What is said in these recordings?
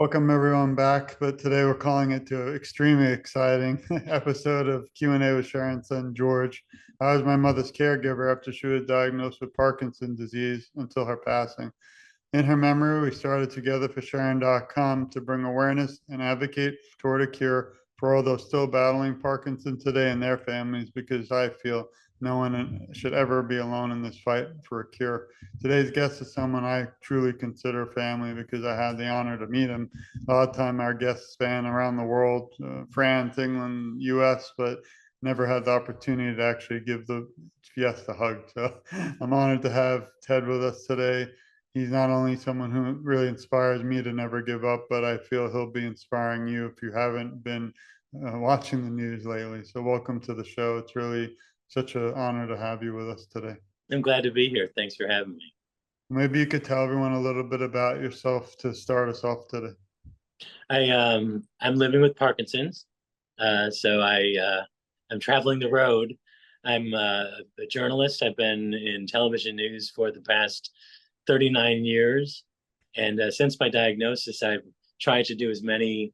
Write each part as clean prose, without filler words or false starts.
Welcome everyone back, but today we're calling it to an extremely exciting episode of Q&A with Sharon's son George. I was my mother's caregiver after she was diagnosed with Parkinson's disease until her passing. In her memory, we started TogetherForSharon.com to bring awareness and advocate toward a cure for all those still battling Parkinson today and their families, because I feel no one should ever be alone in this fight for a cure. Today's guest is someone I truly consider family because I had the honor to meet him. A lot of time our guests span around the world, France, England, US, but never had the opportunity to actually give the guest a hug. So I'm honored to have Ted with us today. He's not only someone who really inspires me to never give up, but I feel he'll be inspiring you if you haven't been watching the news lately. So welcome to the show. It's really such an honor to have you with us today. I'm glad to be here. Thanks for having me. Maybe you could tell everyone a little bit about yourself to start us off today. I'm living with Parkinson's, so I'm traveling the road. I'm a journalist. I've been in television news for the past 39 years, and since my diagnosis, I've tried to do as many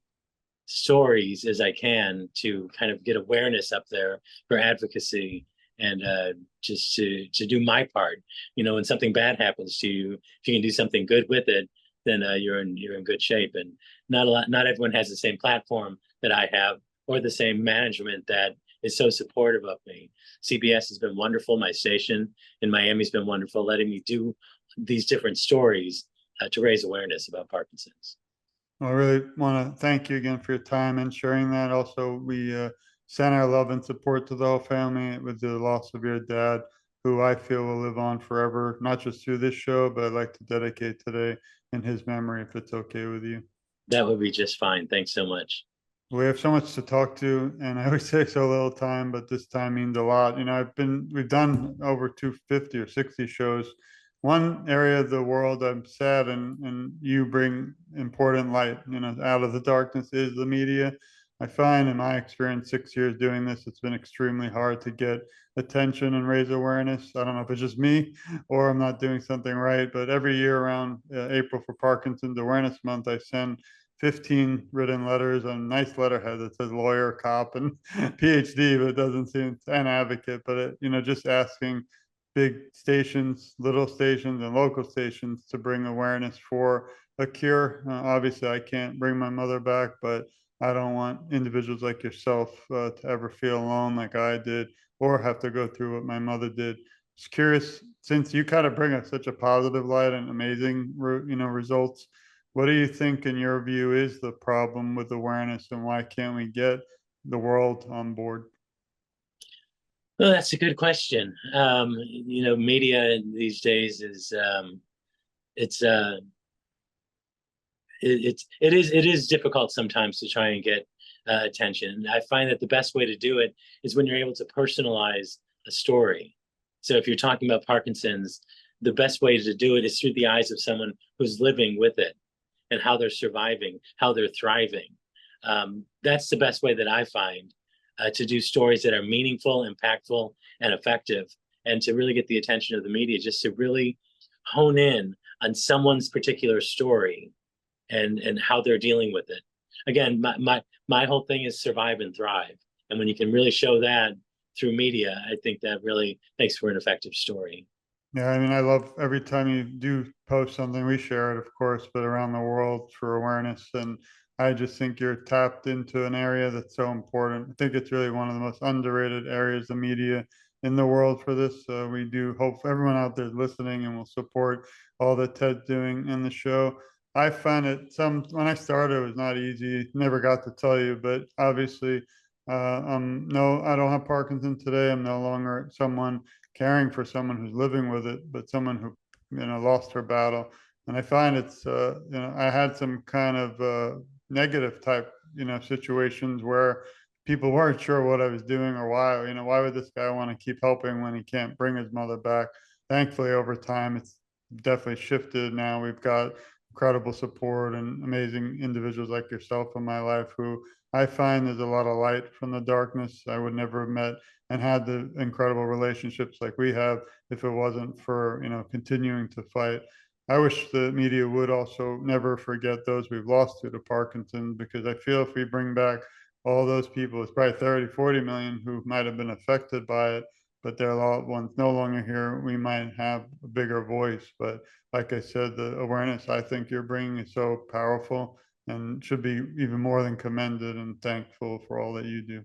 stories as I can to kind of get awareness up there for advocacy and just to do my part. You know, when something bad happens to you, if you can do something good with it, then you're in good shape. And not everyone has the same platform that I have or the same management that is so supportive of me. CBS has been wonderful. My station in Miami's been wonderful, letting me do these different stories to raise awareness about Parkinson's. I really want to thank you again for your time and sharing that. Also, we send our love and support to the whole family with the loss of your dad, who I feel will live on forever, not just through this show, but I'd like to dedicate today in his memory, if it's okay with you. That would be just fine. Thanks so much. We have so much to talk to, and I always say so little time, but this time means a lot. We've done over 250 or 60 shows. One area of the world I'm sad, and you bring important light, out of the darkness, is the media. I find in my experience, 6 years doing this, it's been extremely hard to get attention and raise awareness. I don't know if it's just me or I'm not doing something right, but every year around April for Parkinson's Awareness Month, I send 15 written letters on nice letterhead that says lawyer, cop, and PhD, but it doesn't seem an advocate. But just asking big stations, little stations, and local stations to bring awareness for a cure. Obviously, I can't bring my mother back, but I don't want individuals like yourself to ever feel alone like I did, or have to go through what my mother did. Just curious, since you kind of bring us such a positive light and amazing, results, what do you think, in your view, is the problem with awareness, and why can't we get the world on board? Well, that's a good question. Media these days is it's it is difficult sometimes to try and get attention. I find that the best way to do it is when you're able to personalize a story. So if you're talking about Parkinson's, the best way to do it is through the eyes of someone who's living with it and how they're surviving, how they're thriving. That's the best way that I find to do stories that are meaningful, impactful, and effective, and to really get the attention of the media, just to really hone in on someone's particular story and how they're dealing with it. Again, my whole thing is survive and thrive. And when you can really show that through media, I think that really makes for an effective story. Yeah, I mean, I love every time you do post something, we share it, of course, but around the world for awareness. And I just think you're tapped into an area that's so important. I think it's really one of the most underrated areas of media in the world for this. We do hope everyone out there is listening and will support all that Ted's doing in the show. I found it when I started, it was not easy. Never got to tell you, but obviously, no, I don't have Parkinson's today. I'm no longer someone caring for someone who's living with it, but someone who lost her battle. And I find it's I had some kind of negative type situations where people weren't sure what I was doing or why. Why would this guy want to keep helping when he can't bring his mother back? Thankfully, over time, it's definitely shifted. Now we've got incredible support and amazing individuals like yourself in my life, who I find there's a lot of light from the darkness. I would never have met and had the incredible relationships like we have if it wasn't for continuing to fight. I wish the media would also never forget those we've lost to Parkinson, because I feel if we bring back all those people, it's probably 30, 40 million who might have been affected by it, but their loved ones no longer here, we might have a bigger voice. But like I said, the awareness I think you're bringing is so powerful and should be even more than commended, and thankful for all that you do.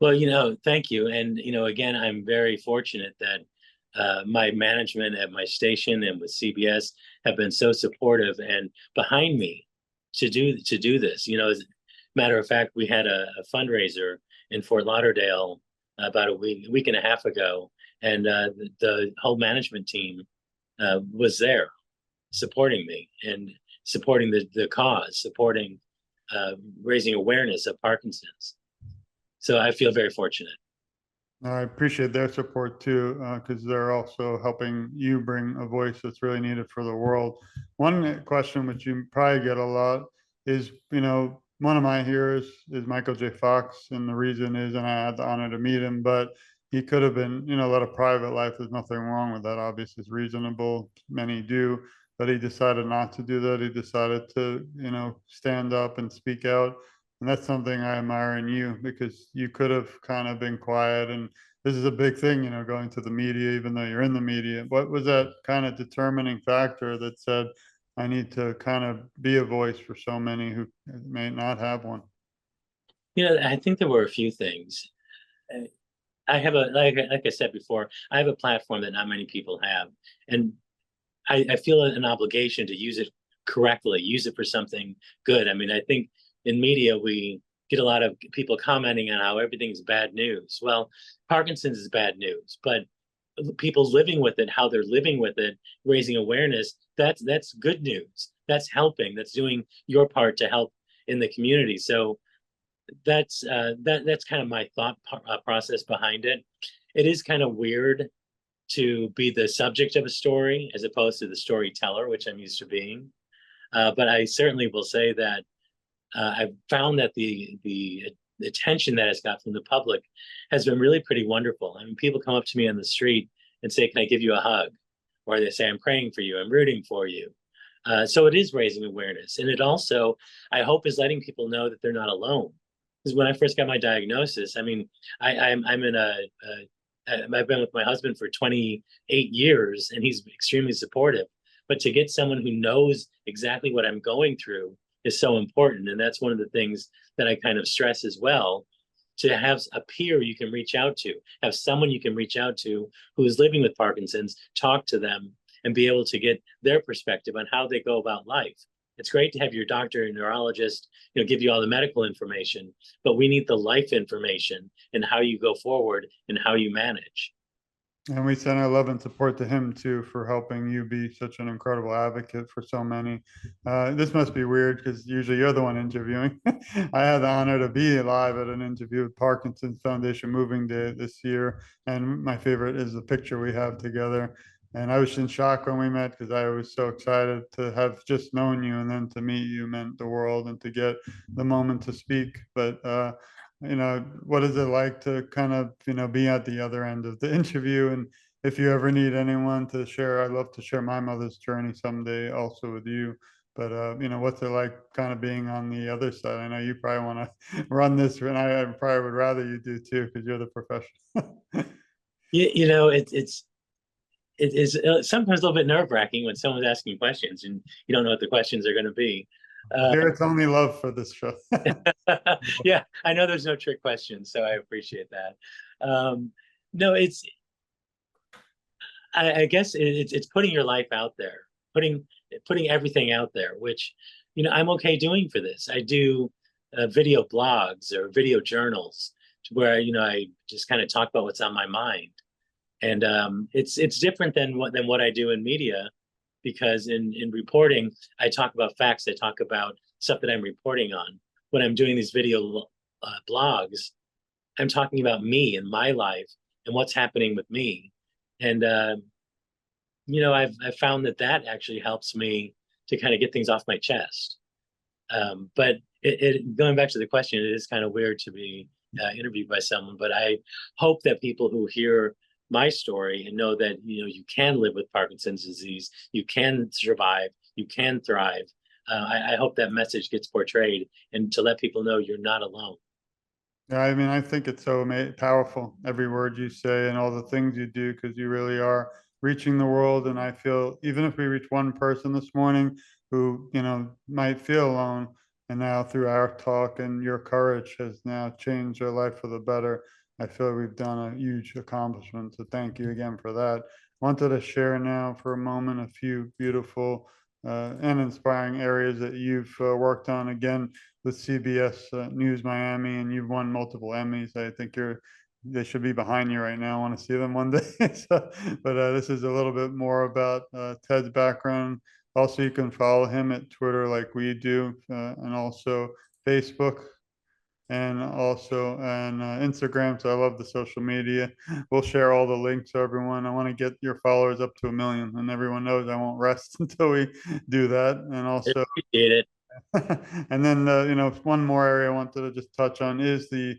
Well, thank you. And, again, I'm very fortunate that my management at my station and with CBS have been so supportive and behind me to do this. As a matter of fact, we had a fundraiser in Fort Lauderdale about a week and a half ago, and the whole management team was there supporting me and supporting the cause, supporting raising awareness of Parkinson's. So I feel very fortunate. I appreciate their support too, because they're also helping you bring a voice that's really needed for the world. One question which you probably get a lot is, one of my heroes is Michael J. Fox, and the reason is, and I had the honor to meet him, but he could have been, led a private life. There's nothing wrong with that. Obviously, it's reasonable. Many do, but he decided not to do that. He decided to, stand up and speak out. And that's something I admire in you, because you could have kind of been quiet. And this is a big thing, going to the media, even though you're in the media. What was that kind of determining factor that said, I need to kind of be a voice for so many who may not have one? I think there were a few things. Uh, I have like I said before, I have a platform that not many people have, and I feel an obligation to use it correctly, use it for something good. I mean, I think in media we get a lot of people commenting on how everything's bad news. Well, Parkinson's is bad news, but people living with it, how they're living with it, raising awareness, that's good news. That's helping. That's doing your part to help in the community. So that's kind of my thought process behind it. It is kind of weird to be the subject of a story as opposed to the storyteller, which I'm used to being. But I certainly will say that I've found that the attention that it's got from the public has been really pretty wonderful. I mean, people come up to me on the street and say, "Can I give you a hug?" Or they say, "I'm praying for you. I'm rooting for you." So it is raising awareness, and it also, I hope, is letting people know that they're not alone. Because when I first got my diagnosis, I mean, I'm in I've been with my husband for 28 years, and he's extremely supportive. But to get someone who knows exactly what I'm going through is so important. And that's one of the things that I kind of stress as well, to have a peer you can reach out to, have someone you can reach out to who is living with Parkinson's, talk to them, and be able to get their perspective on how they go about life. It's great to have your doctor and neurologist, give you all the medical information, but we need the life information and how you go forward and how you manage. And we send our love and support to him too, for helping you be such an incredible advocate for so many. This must be weird because usually you're the one interviewing. I had the honor to be live at an interview with Parkinson's Foundation Moving Day this year, and my favorite is the picture we have together. And I was in shock when we met, because I was so excited to have just known you, and then to meet you meant the world, and to get the moment to speak. But what is it like to kind of, be at the other end of the interview? And if you ever need anyone to share, I'd love to share my mother's journey someday also with you. But, what's it like kind of being on the other side? I know you probably want to run this, and I probably would rather you do too, because you're the professional. It is sometimes a little bit nerve wracking when someone's asking questions and you don't know what the questions are going to be. Here it's only love for this show. Yeah, I know there's no trick questions, so I appreciate that. No, I guess it's putting your life out there, putting everything out there, which I'm okay doing for this. I do video blogs or video journals where I just kind of talk about what's on my mind, and it's different than what I do in media, because in reporting I talk about facts, I talk about stuff that I'm reporting on. When I'm doing these video blogs, I'm talking about me and my life and what's happening with me. And I've found that actually helps me to kind of get things off my chest. But going back to the question, it is kind of weird to be interviewed by someone. But I hope that people who hear my story and know that you can live with Parkinson's disease, you can survive, you can thrive. I hope that message gets portrayed and to let people know you're not alone. Yeah, I mean, I think it's so powerful, every word you say and all the things you do, because you really are reaching the world. And I feel even if we reach one person this morning who, might feel alone, and now through our talk and your courage has now changed their life for the better, I feel we've done a huge accomplishment. So thank you again for that. Wanted to share now for a moment a few beautiful and inspiring areas that you've worked on. Again, with CBS News Miami, and you've won multiple Emmys. I think they should be behind you right now. I want to see them one day. But this is a little bit more about Ted's background. Also, you can follow him at Twitter like we do, and also Facebook, and also on Instagram. So I love the social media. We'll share all the links to everyone. I want to get your followers up to 1 million, and everyone knows I won't rest until we do that. And I also, appreciate it. and then, one more area I wanted to just touch on is the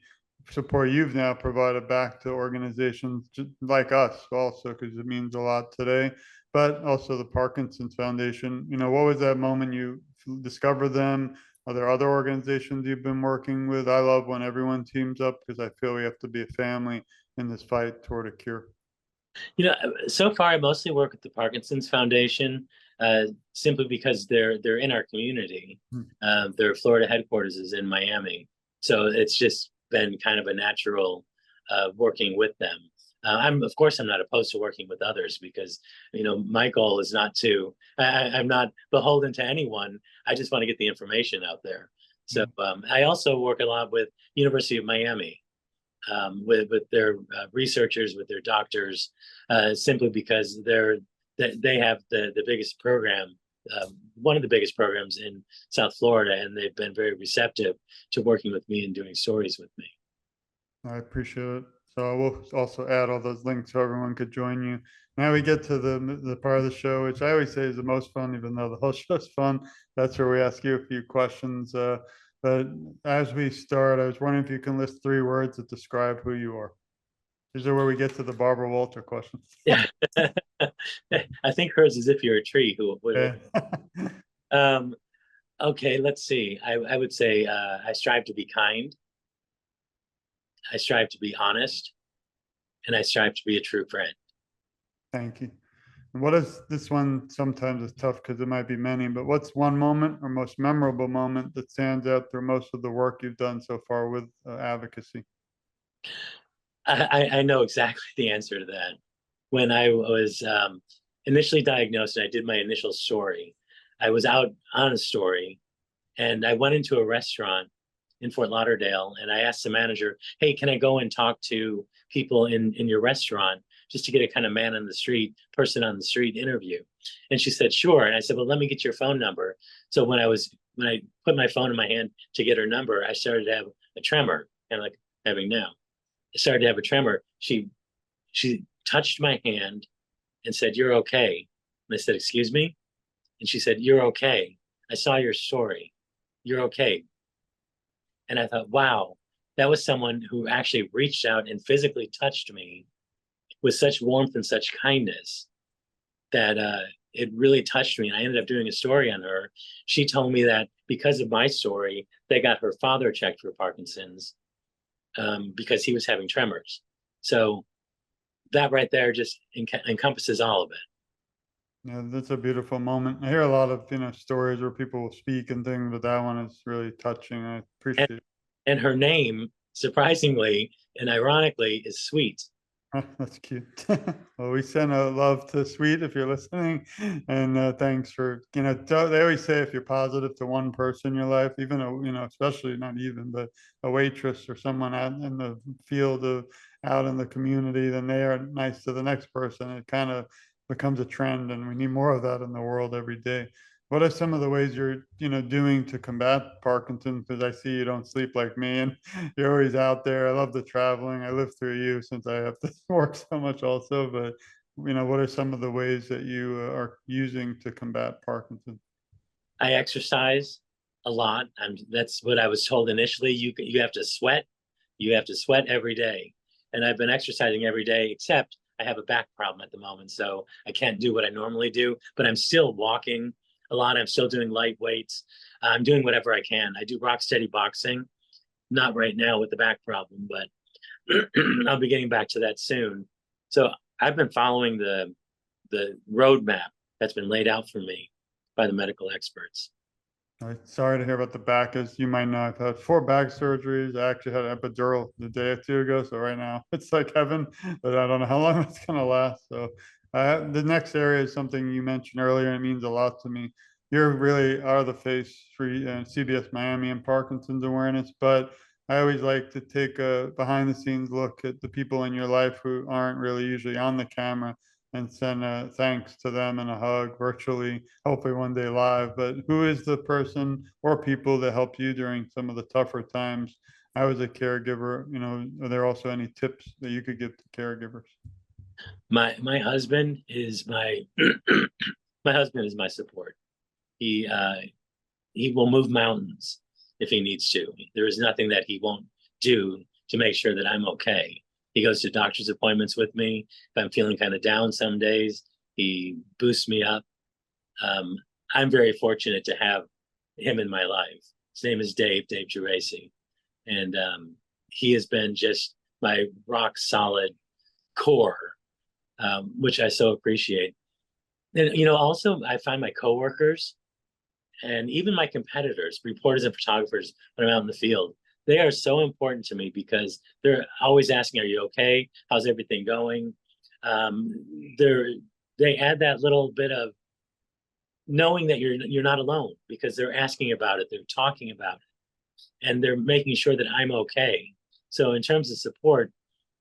support you've now provided back to organizations like us also, because it means a lot today, but also the Parkinson's Foundation. What was that moment you discovered them? Are there other organizations you've been working with? I love when everyone teams up because I feel we have to be a family in this fight toward a cure. So far I mostly work with the Parkinson's Foundation, simply because they're in our community. Hmm. Their Florida headquarters is in Miami, so it's just been kind of a natural working with them. Of course, I'm not opposed to working with others because my goal is not to. I'm not beholden to anyone. I just want to get the information out there. So I also work a lot with University of Miami, with their researchers, with their doctors, simply because they have the biggest program, one of the biggest programs in South Florida, and they've been very receptive to working with me and doing stories with me. I appreciate it. So I will also add all those links so everyone could join you. Now we get to the part of the show, which I always say is the most fun, even though the whole show's fun. That's where we ask you a few questions. But as we start, I was wondering if you can list 3 words that describe who you are. These are where we get to the Barbara Walter questions. Yeah, I think hers is if you're a tree. Who would? Yeah. Um, okay, let's see. I would say I strive to be kind. I strive to be honest, and I strive to be a true friend. Thank you. And what is this one? Sometimes it's tough because there might be many, but what's one moment or most memorable moment that stands out through most of the work you've done so far with advocacy? I know exactly the answer to that. When I was initially diagnosed and I did my initial story, I was out on a story and I went into a restaurant in Fort Lauderdale and I asked the manager, "Hey, can I go and talk to people in your restaurant just to get a kind of man on the street, person on the street interview?" And she said, "Sure." And I said, "Well, let me get your phone number." So when I put my phone in my hand to get her number, I started to have a tremor, kind of like having now. I started to have a tremor. She touched my hand and said, "You're okay." And I said, "Excuse me?" And she said, "You're okay. I saw your story. You're okay." And I thought, wow, that was someone who actually reached out and physically touched me with such warmth and such kindness that it really touched me. And I ended up doing a story on her. She told me that because of my story, they got her father checked for Parkinson's, because he was having tremors. So that right there just encompasses all of it. Yeah, that's a beautiful moment. I hear a lot of stories where people will speak and things, but that one is really touching. I And, appreciate it. and her name, surprisingly and ironically, is Sweet. That's cute. Well, we send a love to Sweet if you're listening, and thanks for they always say if you're positive to one person in your life, even especially not even, but a waitress or someone out in the field of out in the community, then they are nice to the next person. It kind of becomes a trend, and we need more of that in the world every day. What are some of the ways you're, doing to combat Parkinson's? Because I see you don't sleep like me, and you're always out there. I love the traveling. I live through you since I have to work so much also. But, what are some of the ways that you are using to combat Parkinson's? I exercise a lot. That's what I was told initially. You have to sweat. You have to sweat every day. And I've been exercising every day, except I have a back problem at the moment, so I can't do what I normally do, but I'm still walking a lot. I'm still doing light weights. I'm doing whatever I can. I do rock steady boxing, not right now with the back problem, but I'll be getting back to that soon. So I've been following the roadmap that's been laid out for me by the medical experts. Sorry to hear about the back. As you might know, I've had 4 back surgeries. I actually had an epidural the day or two ago. So right now it's like heaven, but I don't know how long it's going to last. So the next area is something you mentioned earlier. It means a lot to me. You really are the face for CBS Miami and Parkinson's awareness, but I always like to take a behind the scenes look at the people in your life who aren't really usually on the camera and send a thanks to them and a hug virtually, hopefully one day live. But who is the person or people that helped you during some of the tougher times? I was a caregiver, are there also any tips that you could give to caregivers? My husband is my my husband is my support. He he will move mountains if he needs to. There is nothing that he won't do to make sure that I'm okay. He goes to doctor's appointments with me. If I'm feeling kind of down some days, he boosts me up. Um, I'm very fortunate to have him in my life. His name is Dave Geraci. And he has been just my rock solid core, which I so appreciate. And, also I find my coworkers and even my competitors, reporters and photographers, when I'm out in the field, they are so important to me because they're always asking, "Are you okay? How's everything going?" Um, they're they add that little bit of knowing that you're not alone because they're asking about it, they're talking about it, and they're making sure that I'm okay. So in terms of support,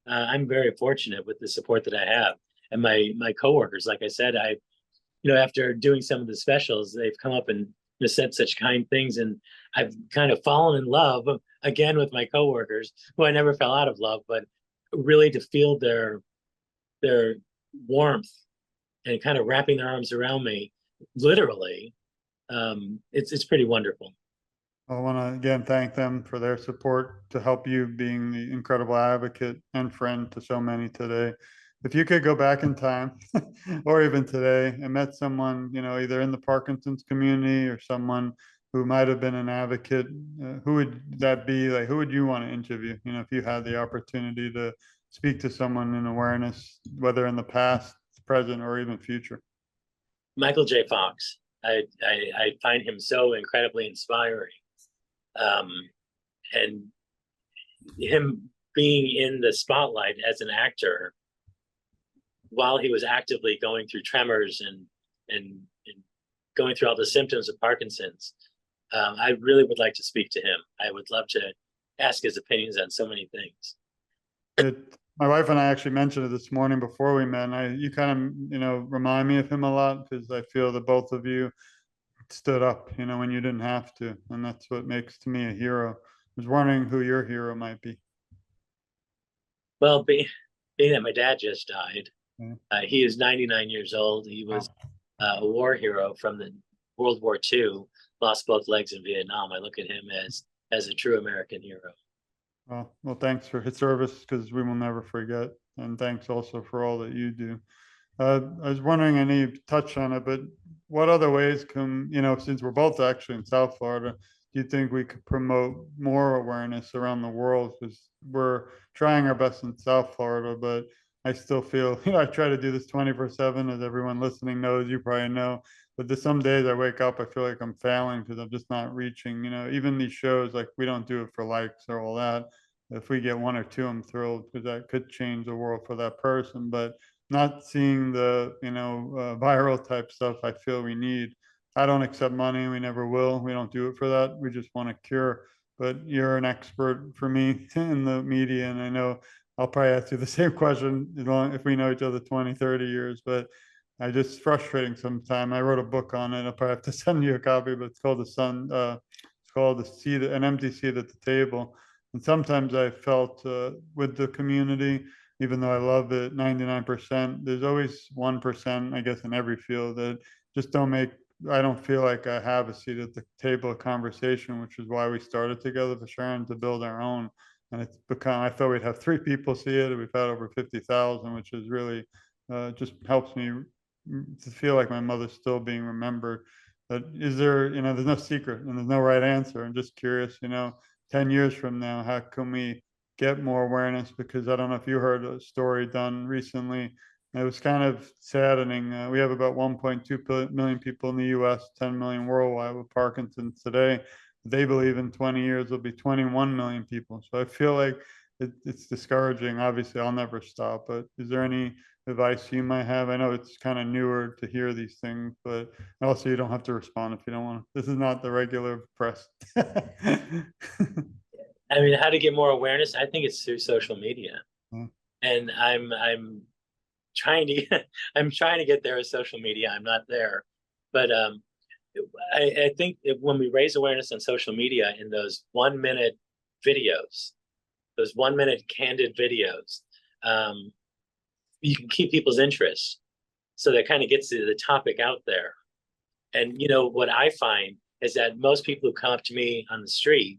I'm very fortunate with the support that I have, and my coworkers. Like I said, after doing some of the specials, they've come up and said such kind things, and I've kind of fallen in love again with my coworkers, who I never fell out of love, but really to feel their warmth and kind of wrapping their arms around me, literally, it's pretty wonderful. I want to again thank them for their support to help you being the incredible advocate and friend to so many today. If you could go back in time or even today and met someone, either in the Parkinson's community or someone who might have been an advocate, who would that be? Like, who would you want to interview? If you had the opportunity to speak to someone in awareness, whether in the past, present, or even future. Michael J. Fox. I find him so incredibly inspiring. Um, and him being in the spotlight as an actor while he was actively going through tremors and going through all the symptoms of Parkinson's. I really would like to speak to him. I would love to ask his opinions on so many things. My wife and I actually mentioned it this morning before we met. And you kind of, remind me of him a lot because I feel that both of you stood up, when you didn't have to. And that's what makes to me a hero. I was wondering who your hero might be. Well, being that my dad just died, Yeah. he is 99 years old. He was a war hero from the World War II, lost both legs in Vietnam. I look at him as a true American hero. Well, thanks for his service because we will never forget. And thanks also for all that you do. I was wondering, I know you touched on it, but what other ways can, since we're both actually in South Florida, do you think we could promote more awareness around the world? Because we're trying our best in South Florida, but I still feel, I try to do this 24/7, as everyone listening knows, you probably know. But there's some days I wake up, I feel like I'm failing because I'm just not reaching, even these shows, like we don't do it for likes or all that. If we get 1 or 2, I'm thrilled because that could change the world for that person. But not seeing the viral type stuff I feel we need. I don't accept money. We never will. We don't do it for that. We just want to cure. But you're an expert for me in the media, and I know I'll probably ask you the same question as long if we know each other 20, 30 years. But I just frustrating sometimes. I wrote a book on it. I'll probably have to send you a copy, but it's called The Sun. It's called The Seat, an Empty Seat at the Table. And sometimes I felt with the community, even though I love it 99%, there's always 1%, I guess, in every field that just I don't feel like I have a seat at the table of conversation, which is why we started Together for Sharon to build our own. and it's become, I thought we'd have 3 people see it. We've had over 50,000, which is really just helps me to feel like my mother's still being remembered. But is there, there's no secret and there's no right answer. I'm just curious, 10 years from now, how can we get more awareness? Because I don't know if you heard a story done recently. It was kind of saddening. We have about 1.2 million people in the US, 10 million worldwide with Parkinson's today. They believe in 20 years there'll be 21 million people. So I feel like it's discouraging. Obviously, I'll never stop. But is there any advice you might have? I know it's kind of newer to hear these things, but also you don't have to respond if you don't want to. This is not the regular press. I mean, how to get more awareness? I think it's through social media, Yeah. and I'm trying to I'm trying to get there with social media. I'm not there, but I think when we raise awareness on social media in those 1 minute videos, those 1 minute candid videos, you can keep people's interest. So that kind of gets the topic out there. And what I find is that most people who come up to me on the street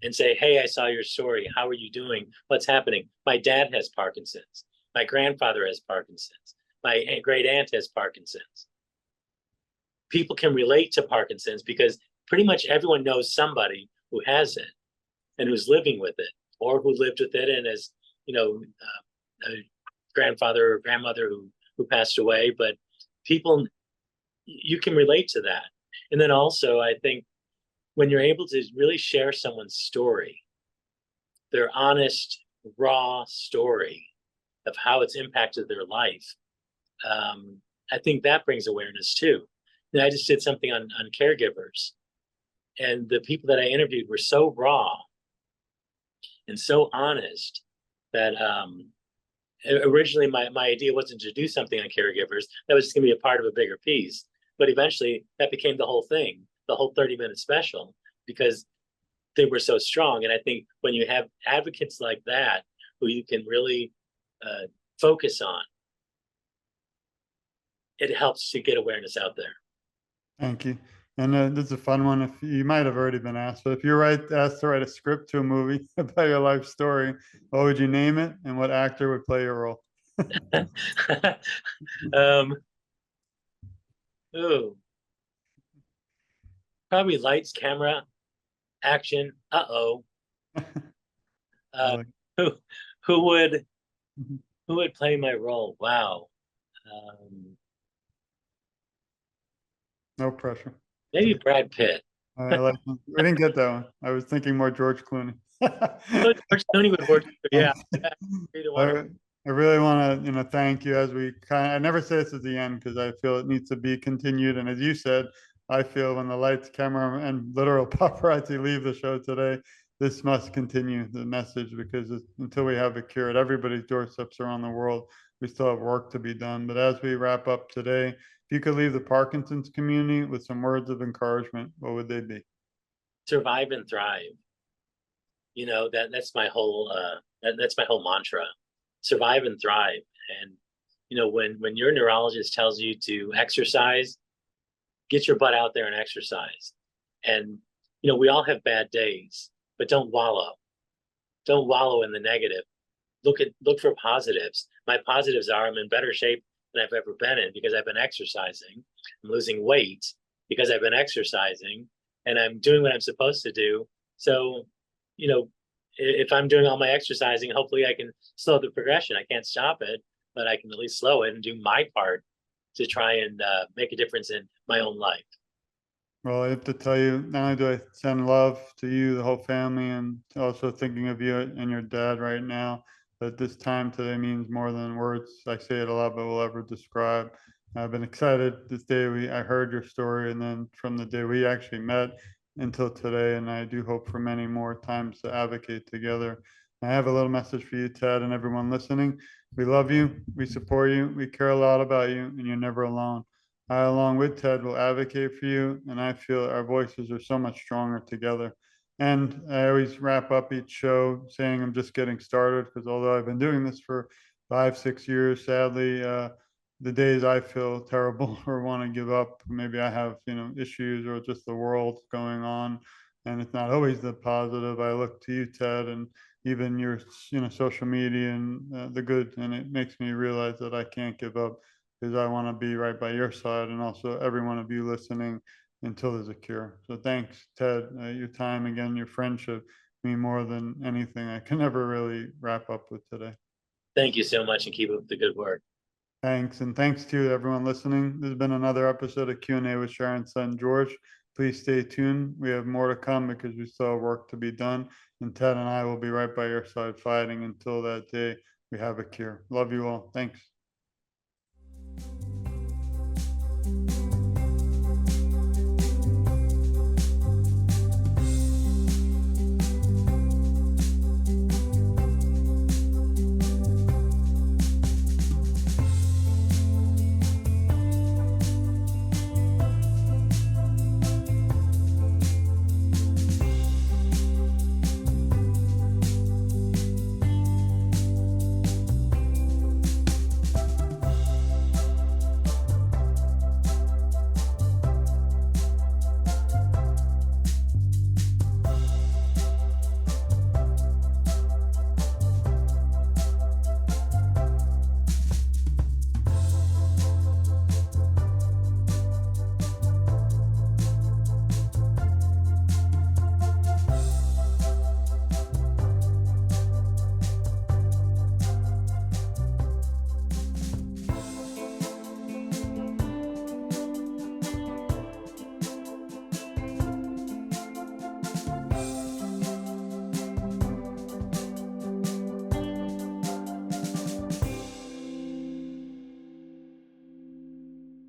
and say, "Hey, I saw your story. How are you doing? What's happening? My dad has Parkinson's. My grandfather has Parkinson's. My great aunt has Parkinson's." People can relate to Parkinson's because pretty much everyone knows somebody who has it and who's living with it, or who lived with it and is, a grandfather or grandmother who passed away. But people, you can relate to that. And then also, I think when you're able to really share someone's story, their honest, raw story of how it's impacted their life, I think that brings awareness too. And I just did something on caregivers, and the people that I interviewed were so raw and so honest that originally my idea wasn't to do something on caregivers. That was just going to be a part of a bigger piece. But eventually that became the whole thing, the whole 30-minute special, because they were so strong. And I think when you have advocates like that, who you can really focus on, it helps to get awareness out there. Thank you. And this is a fun one. If you might have already been asked, but if you're asked to write a script to a movie about your life story, what would you name it, and what actor would play your role? um, ooh, probably lights, camera, action. I Uh, like. who who would who would play my role? Wow. Um, No pressure. Maybe Brad Pitt. I like. We didn't get that one. I was thinking more George Clooney. Oh, George Clooney would work. Yeah, yeah. Either one of I, I really want to, thank you as we I never say this at the end because I feel it needs to be continued. And as you said, I feel when the lights, camera, and literal paparazzi leave the show today, this must continue the message because until we have a cure at everybody's doorsteps around the world, we still have work to be done. But as we wrap up today, if you could leave the Parkinson's community with some words of encouragement, what would they be? survive and thrive. That's my whole that's my whole mantra. Survive and thrive. And when your neurologist tells you to exercise, get your butt out there and exercise. And we all have bad days, but don't wallow. Don't wallow in the negative. Look for positives. My positives are I'm in better shape than I've ever been in because I've been exercising. I'm losing weight because I've been exercising, and I'm doing what I'm supposed to do. So, if I'm doing all my exercising, hopefully I can slow the progression. I can't stop it, but I can at least slow it and do my part to try and make a difference in my own life. Well, I have to tell you, not only do I send love to you, the whole family, and also thinking of you and your dad right now, but this time today means more than words. I say it a lot, but will ever describe. I've been excited this day I heard your story, and then from the day we actually met until today, and I do hope for many more times to advocate together. I have a little message for you, Ted, and everyone listening. We love you, we support you, we care a lot about you, and you're never alone. I, along with Ted, will advocate for you, and I feel our voices are so much stronger together. And I always wrap up each show saying I'm just getting started because although I've been doing this for 5, 6 years, sadly, the days I feel terrible or want to give up, maybe I have issues or just the world going on, and it's not always the positive. I look to you, Ted, and even your, social media and the good. And it makes me realize that I can't give up because I want to be right by your side and also every one of you listening until there's a cure. So thanks, Ted. Your time again, your friendship mean more than anything I can ever really wrap up with today. Thank you so much and keep up the good work. Thanks, and thanks to everyone listening. This has been another episode of Q&A with Sharon's son, George. Please stay tuned. We have more to come because we still have work to be done. And Ted and I will be right by your side fighting until that day we have a cure. Love you all. Thanks.